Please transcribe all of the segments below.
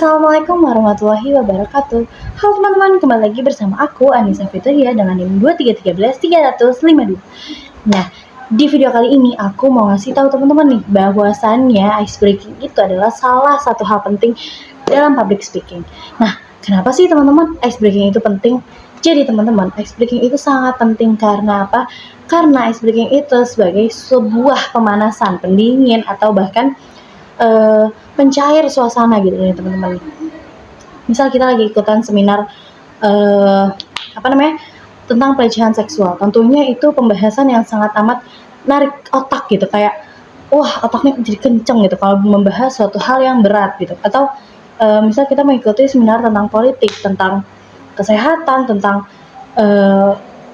Assalamualaikum warahmatullahi wabarakatuh. Halo teman-teman, kembali lagi bersama aku Anissa Fitria dengan NIM 2331352. Nah, di video kali ini aku mau ngasih tahu teman-teman nih bahwasannya ice breaking itu adalah salah satu hal penting dalam public speaking. Nah, kenapa sih teman-teman ice breaking itu penting? Jadi teman-teman, ice breaking itu sangat penting karena apa? Karena ice breaking itu sebagai sebuah pemanasan, pendingin atau bahkan pencair suasana gitu nih teman-teman. Misal kita lagi ikutan seminar tentang pelecehan seksual, tentunya itu pembahasan yang sangat amat narik otak gitu, kayak wah otaknya jadi kenceng gitu kalau membahas suatu hal yang berat gitu. Atau misal kita mengikuti seminar tentang politik, tentang kesehatan, tentang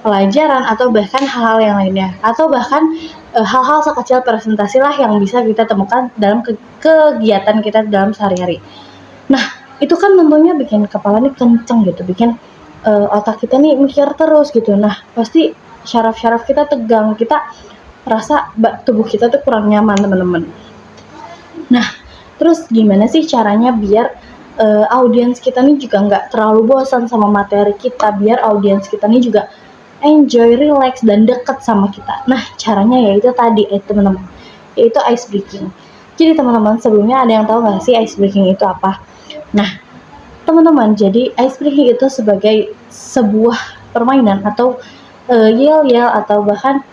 pelajaran atau bahkan hal-hal yang lainnya, atau bahkan hal-hal sekecil presentasi lah yang bisa kita temukan dalam kegiatan kita dalam sehari-hari. Nah, itu kan tentunya bikin kepala nih kenceng gitu, bikin otak kita nih mikir terus gitu. Nah, pasti syaraf-syaraf kita tegang, kita rasa tubuh kita tuh kurang nyaman teman-teman. Nah, terus gimana sih caranya biar audiens kita nih juga nggak terlalu bosan sama materi kita, biar audiens kita nih juga enjoy, relax, dan deket sama kita. Nah, caranya yaitu tadi teman-teman, yaitu ice breaking. Jadi teman-teman, sebelumnya ada yang tahu nggak sih ice breaking itu apa? Nah, teman-teman, jadi ice breaking itu sebagai sebuah permainan atau yel-yel atau bahkan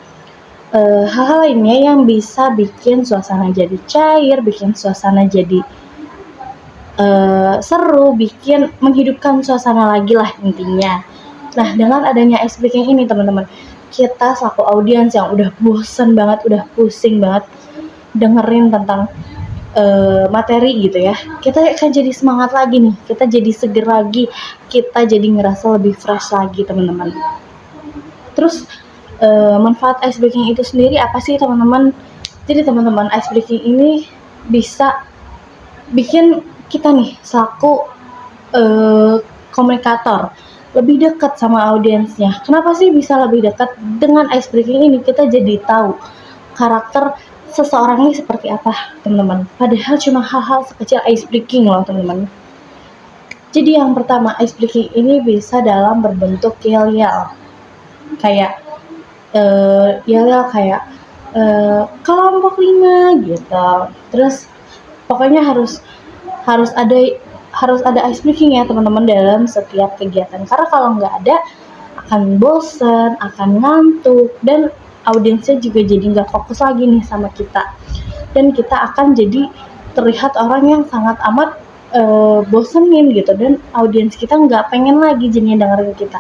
hal-hal lainnya yang bisa bikin suasana jadi cair, bikin suasana jadi seru, bikin menghidupkan suasana lagi lah intinya. Nah, dengan adanya ice breaking ini teman-teman, kita selaku audiens yang udah bosen banget, udah pusing banget dengerin tentang materi gitu ya, kita akan jadi semangat lagi nih, kita jadi seger lagi, kita jadi ngerasa lebih fresh lagi teman-teman. Terus manfaat ice breaking itu sendiri apa sih teman-teman? Jadi teman-teman, ice breaking ini bisa bikin kita nih selaku komunikator lebih dekat sama audiensnya. Kenapa sih bisa lebih dekat? Dengan ice breaking ini kita jadi tahu karakter seseorang ini seperti apa teman-teman. Padahal cuma hal-hal sekecil ice breaking loh teman-teman. Jadi yang pertama, ice breaking ini bisa dalam berbentuk yel-yel, kayak yel-yel kayak kelompok 5 gitu. Terus pokoknya harus ada ice breaking ya teman-teman dalam setiap kegiatan, karena kalau nggak ada akan bosen, akan ngantuk, dan audiensnya juga jadi nggak fokus lagi nih sama kita, dan kita akan jadi terlihat orang yang sangat amat bosenin gitu, dan audiens kita nggak pengen lagi jadinya dengerin kita,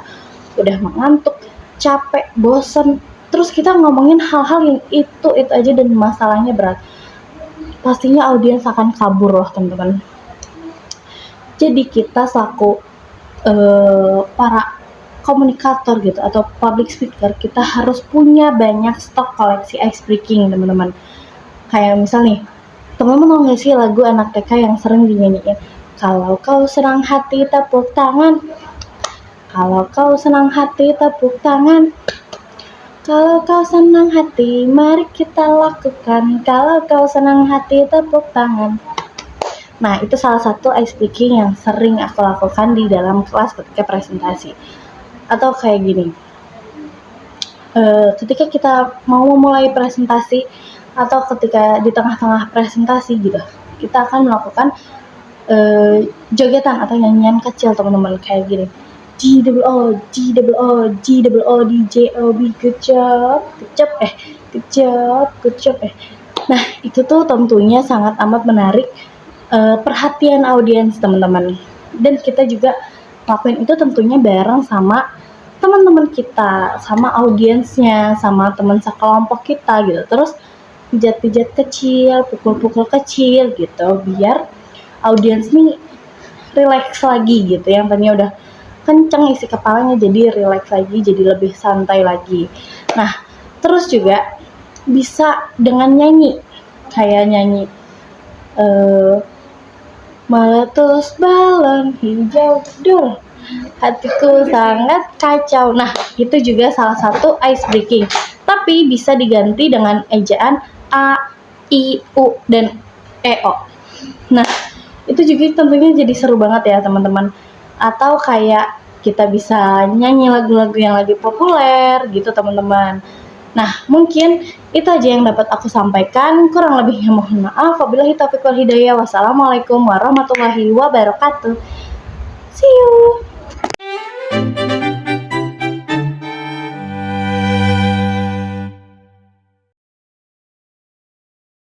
udah mengantuk, capek, bosen, terus kita ngomongin hal-hal yang itu aja dan masalahnya berat, pastinya audiens akan kabur loh teman-teman. Jadi kita selaku para komunikator gitu atau public speaker, kita harus punya banyak stok koleksi ice breaking teman-teman. Kayak misal nih, teman-teman tahu nggak sih lagu anak TK yang sering dinyanyiin, kalau kau senang hati tepuk tangan, kalau kau senang hati tepuk tangan, kalau kau senang hati mari kita lakukan, kalau kau senang hati tepuk tangan. Nah, itu salah satu ice breaking yang sering aku lakukan di dalam kelas ketika presentasi. Atau kayak gini, ketika kita mau memulai presentasi atau ketika di tengah-tengah presentasi gitu, kita akan melakukan jogetan atau nyanyian kecil teman-teman, kayak gini, G double O G double O G double O D J O B, good job, good job, good job, good job. Nah, itu tuh tentunya sangat amat menarik perhatian audiens teman-teman, dan kita juga lakuin itu tentunya bareng sama teman-teman kita, sama audiensnya, sama teman sekelompok kita gitu. Terus pijat-pijat kecil, pukul-pukul kecil gitu, biar audiens nih relax lagi gitu, yang tadinya udah kenceng isi kepalanya jadi relax lagi, jadi lebih santai lagi. Nah, terus juga bisa dengan nyanyi, kayak nyanyi meletus balon hijau dul, hatiku sangat kacau. Nah, itu juga salah satu ice breaking, tapi bisa diganti dengan ejaan A, I, U, dan E, O. Nah, Itu juga tentunya jadi seru banget ya teman-teman. Atau kayak kita bisa nyanyi lagu-lagu yang lagi populer gitu teman-teman. Nah, mungkin itu aja yang dapat aku sampaikan. Kurang lebihnya mohon maaf. Wabillahi taufiq wal hidayah. Wassalamualaikum warahmatullahi wabarakatuh. See you.